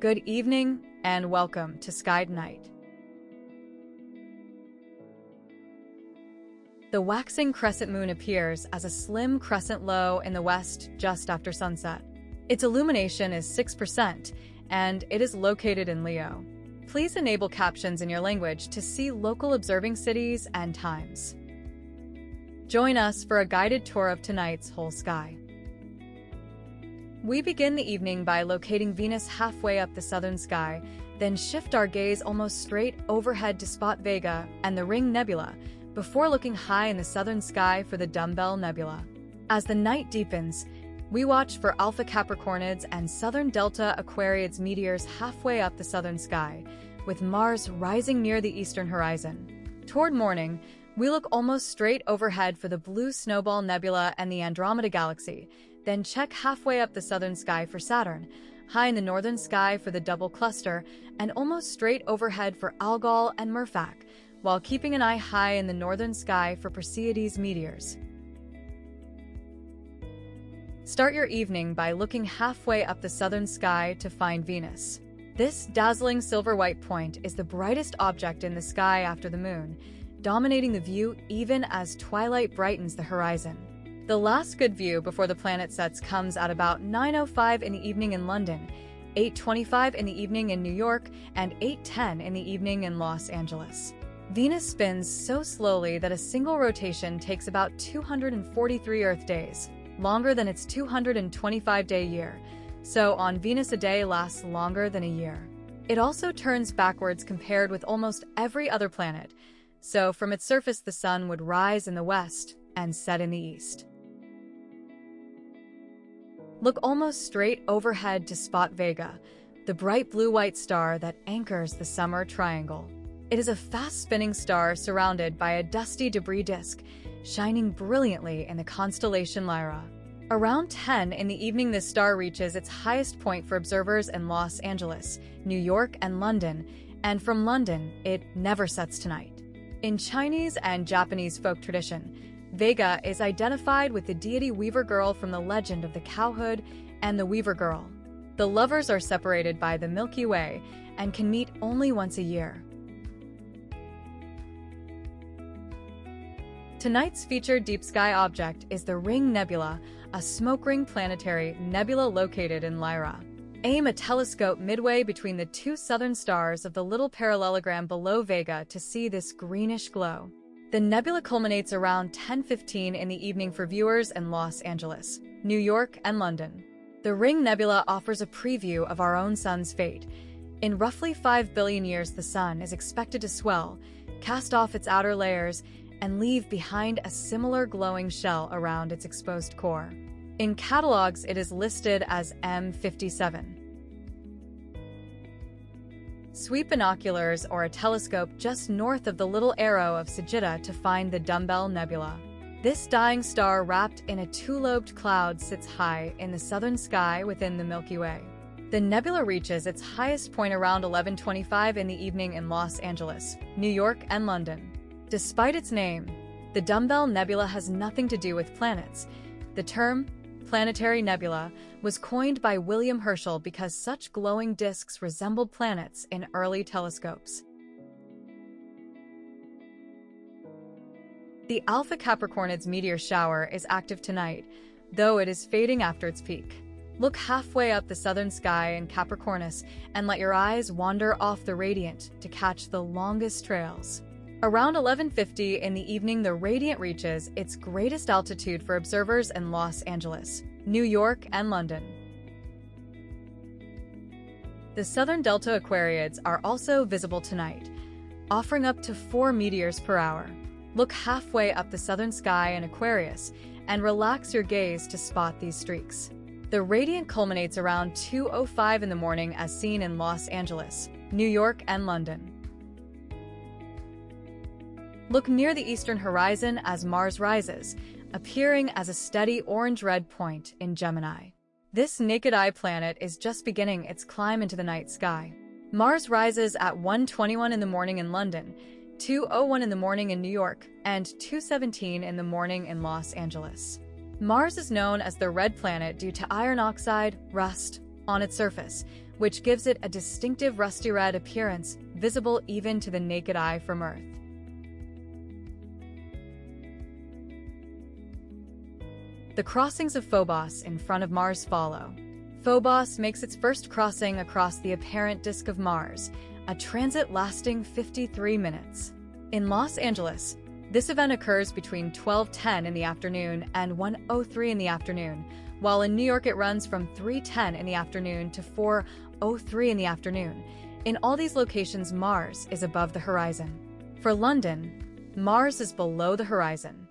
Good evening and welcome to Sky Night. The waxing crescent moon appears as a slim crescent low in the west just after sunset. Its illumination is 6%, and it is located in Leo. Please enable captions in your language to see local observing cities and times. Join us for a guided tour of tonight's whole sky. We begin the evening by locating Venus halfway up the southern sky, then shift our gaze almost straight overhead to spot Vega and the Ring Nebula, before looking high in the southern sky for the Dumbbell Nebula. As the night deepens, we watch for Alpha Capricornids and Southern Delta Aquariids meteors halfway up the southern sky, with Mars rising near the eastern horizon. Toward morning, we look almost straight overhead for the blue Snowball Nebula and the Andromeda Galaxy, then check halfway up the southern sky for Saturn, high in the northern sky for the double cluster, and almost straight overhead for Algol and Mirfak, while keeping an eye high in the northern sky for Perseids meteors. Start your evening by looking halfway up the southern sky to find Venus. This dazzling silver-white point is the brightest object in the sky after the moon, dominating the view even as twilight brightens the horizon. The last good view before the planet sets comes at about 9:05 in the evening in London, 8:25 in the evening in New York, and 8:10 in the evening in Los Angeles. Venus spins so slowly that a single rotation takes about 243 Earth days, longer than its 225-day year, so on Venus a day lasts longer than a year. It also turns backwards compared with almost every other planet, so from its surface the sun would rise in the west and set in the east. Look almost straight overhead to spot Vega, the bright blue-white star that anchors the summer triangle. It is a fast-spinning star surrounded by a dusty debris disk, shining brilliantly in the constellation Lyra. Around 10 in the evening, this star reaches its highest point for observers in Los Angeles, New York, and London, and from London, it never sets tonight. In Chinese and Japanese folk tradition, Vega is identified with the deity Weaver Girl from the legend of the Cowhood and the Weaver Girl. The lovers are separated by the Milky Way and can meet only once a year. Tonight's featured deep sky object is the Ring Nebula, a smoke ring planetary nebula located in Lyra. Aim a telescope midway between the two southern stars of the little parallelogram below Vega to see this greenish glow. The nebula culminates around 10:15 in the evening for viewers in Los Angeles, New York, and London. The Ring Nebula offers a preview of our own sun's fate. In roughly 5 billion years, the sun is expected to swell, cast off its outer layers, and leave behind a similar glowing shell around its exposed core. In catalogs, it is listed as M57. Sweep binoculars or a telescope just north of the little arrow of Sagitta to find the Dumbbell Nebula. This dying star wrapped in a two-lobed cloud sits high in the southern sky within the Milky Way. The nebula reaches its highest point around 11:25 in the evening in Los Angeles, New York, and London. Despite its name, the Dumbbell Nebula has nothing to do with planets. The term planetary nebula was coined by William Herschel because such glowing disks resembled planets in early telescopes. The Alpha Capricornids meteor shower is active tonight, though it is fading after its peak. Look halfway up the southern sky in Capricornus and let your eyes wander off the radiant to catch the longest trails. Around 11:50 in the evening, the radiant reaches its greatest altitude for observers in Los Angeles, New York, and London. The Southern Delta Aquariids are also visible tonight, offering up to 4 meteors per hour. Look halfway up the southern sky in Aquarius and relax your gaze to spot these streaks. The radiant culminates around 2:05 in the morning as seen in Los Angeles, New York, and London. Look near the eastern horizon as Mars rises, appearing as a steady orange-red point in Gemini. This naked-eye planet is just beginning its climb into the night sky. Mars rises at 1:21 in the morning in London, 2:01 in the morning in New York, and 2:17 in the morning in Los Angeles. Mars is known as the red planet due to iron oxide, rust, on its surface, which gives it a distinctive rusty red appearance visible even to the naked eye from Earth. The crossings of Phobos in front of Mars follow. Phobos makes its first crossing across the apparent disk of Mars, a transit lasting 53 minutes. In Los Angeles, this event occurs between 12:10 in the afternoon and 1:03 in the afternoon, while in New York it runs from 3:10 in the afternoon to 4:03 in the afternoon. In all these locations, Mars is above the horizon. For London, Mars is below the horizon.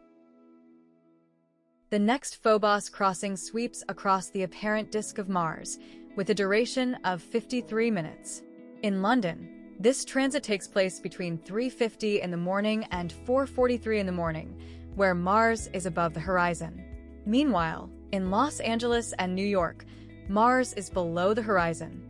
The next Phobos crossing sweeps across the apparent disk of Mars, with a duration of 53 minutes. In London, this transit takes place between 3:50 in the morning and 4:43 in the morning, where Mars is above the horizon. Meanwhile, in Los Angeles and New York, Mars is below the horizon.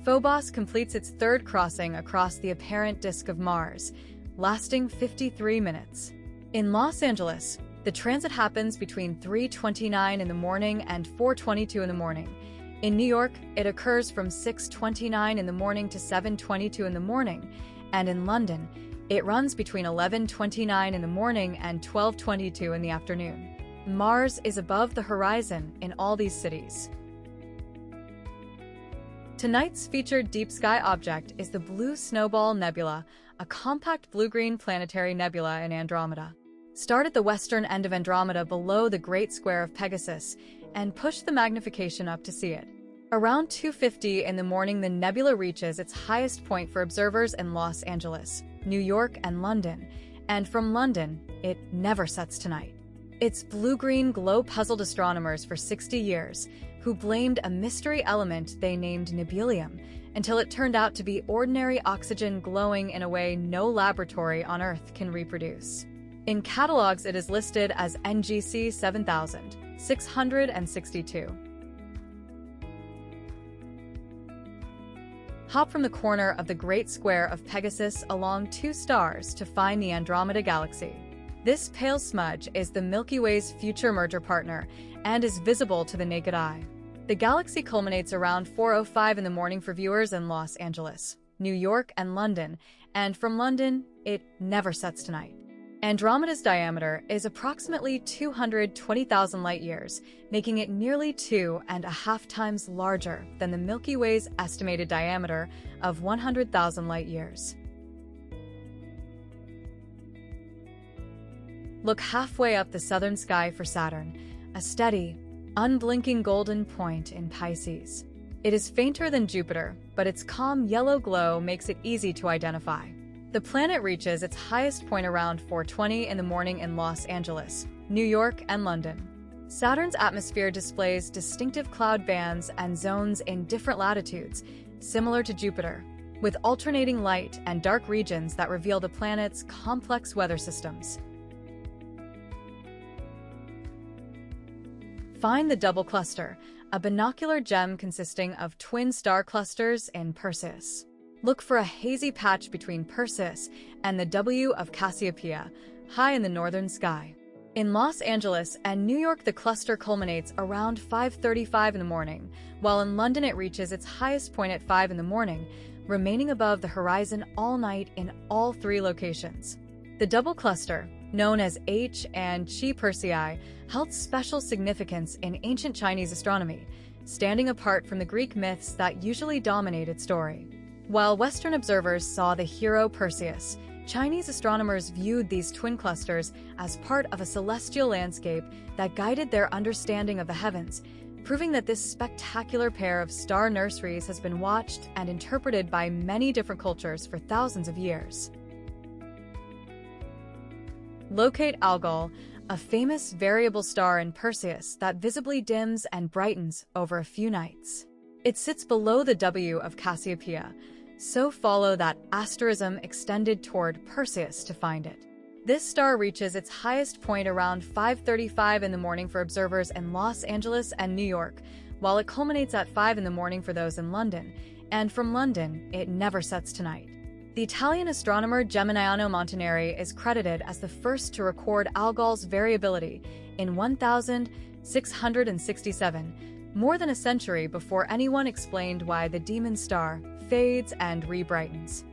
Phobos completes its third crossing across the apparent disk of Mars, lasting 53 minutes. In Los Angeles, the transit happens between 3:29 in the morning and 4:22 in the morning. In New York, it occurs from 6:29 in the morning to 7:22 in the morning, and in London, it runs between 11:29 in the morning and 12:22 in the afternoon. Mars is above the horizon in all these cities. Tonight's featured deep sky object is the blue Snowball Nebula, a compact blue-green planetary nebula in Andromeda. Start at the western end of Andromeda below the Great Square of Pegasus and push the magnification up to see it. Around 2:50 in the morning, the nebula reaches its highest point for observers in Los Angeles, New York, and London, and from London, it never sets tonight. Its blue-green glow puzzled astronomers for 60 years, who blamed a mystery element they named nebulium, until it turned out to be ordinary oxygen glowing in a way no laboratory on Earth can reproduce. In catalogs, it is listed as NGC 7662. Hop from the corner of the Great Square of Pegasus along two stars to find the Andromeda Galaxy. This pale smudge is the Milky Way's future merger partner and is visible to the naked eye. The galaxy culminates around 4:05 in the morning for viewers in Los Angeles, New York, and London, and from London, it never sets tonight. Andromeda's diameter is approximately 220,000 light-years, making it nearly 2.5 times larger than the Milky Way's estimated diameter of 100,000 light-years. Look halfway up the southern sky for Saturn, a steady, unblinking golden point in Pisces. It is fainter than Jupiter, but its calm yellow glow makes it easy to identify. The planet reaches its highest point around 4:20 in the morning in Los Angeles, New York, and London. Saturn's atmosphere displays distinctive cloud bands and zones in different latitudes, similar to Jupiter, with alternating light and dark regions that reveal the planet's complex weather systems. Find the double cluster, a binocular gem consisting of twin star clusters in Perseids. Look for a hazy patch between Perseids and the W of Cassiopeia, high in the northern sky. In Los Angeles and New York, the cluster culminates around 5:35 in the morning, while in London it reaches its highest point at 5 in the morning, remaining above the horizon all night in all three locations. The double cluster, known as H and Chi Persei, held special significance in ancient Chinese astronomy, standing apart from the Greek myths that usually dominate its story. While Western observers saw the hero Perseus, Chinese astronomers viewed these twin clusters as part of a celestial landscape that guided their understanding of the heavens, proving that this spectacular pair of star nurseries has been watched and interpreted by many different cultures for thousands of years. Locate Algol, a famous variable star in Perseus that visibly dims and brightens over a few nights. It sits below the W of Cassiopeia, so follow that asterism extended toward Perseus to find it. This star reaches its highest point around 5:35 in the morning for observers in Los Angeles and New York, while it culminates at 5 in the morning for those in London, and from London, it never sets tonight. The Italian astronomer Geminiano Montanari is credited as the first to record Algol's variability in 1667, more than a century before anyone explained why the demon star fades and rebrightens.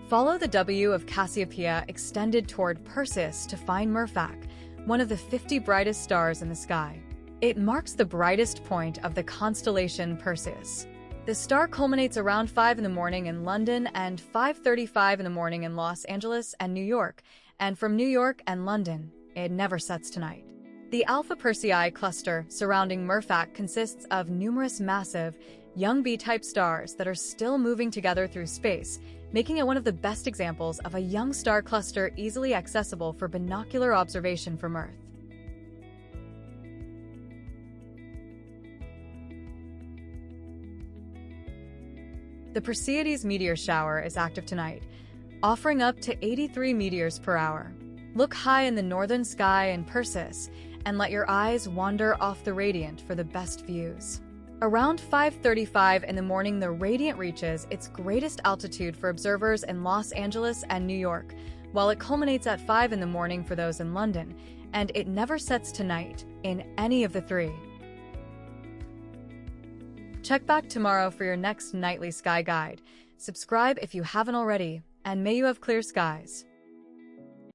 Follow the W of Cassiopeia extended toward Perseus to find Mirfak, one of the 50 brightest stars in the sky. It marks the brightest point of the constellation Perseus. The star culminates around 5 in the morning in London and 5:35 in the morning in Los Angeles and New York, and from New York and London, it never sets tonight. The Alpha Persei cluster surrounding Mirfak consists of numerous massive, young B-type stars that are still moving together through space, making it one of the best examples of a young star cluster easily accessible for binocular observation from Earth. The Perseids meteor shower is active tonight, offering up to 83 meteors per hour. Look high in the northern sky in Perseus and let your eyes wander off the radiant for the best views. Around 5:35 in the morning, the radiant reaches its greatest altitude for observers in Los Angeles and New York, while it culminates at 5 in the morning for those in London, and it never sets tonight in any of the three. Check back tomorrow for your next nightly sky guide. Subscribe if you haven't already, and may you have clear skies.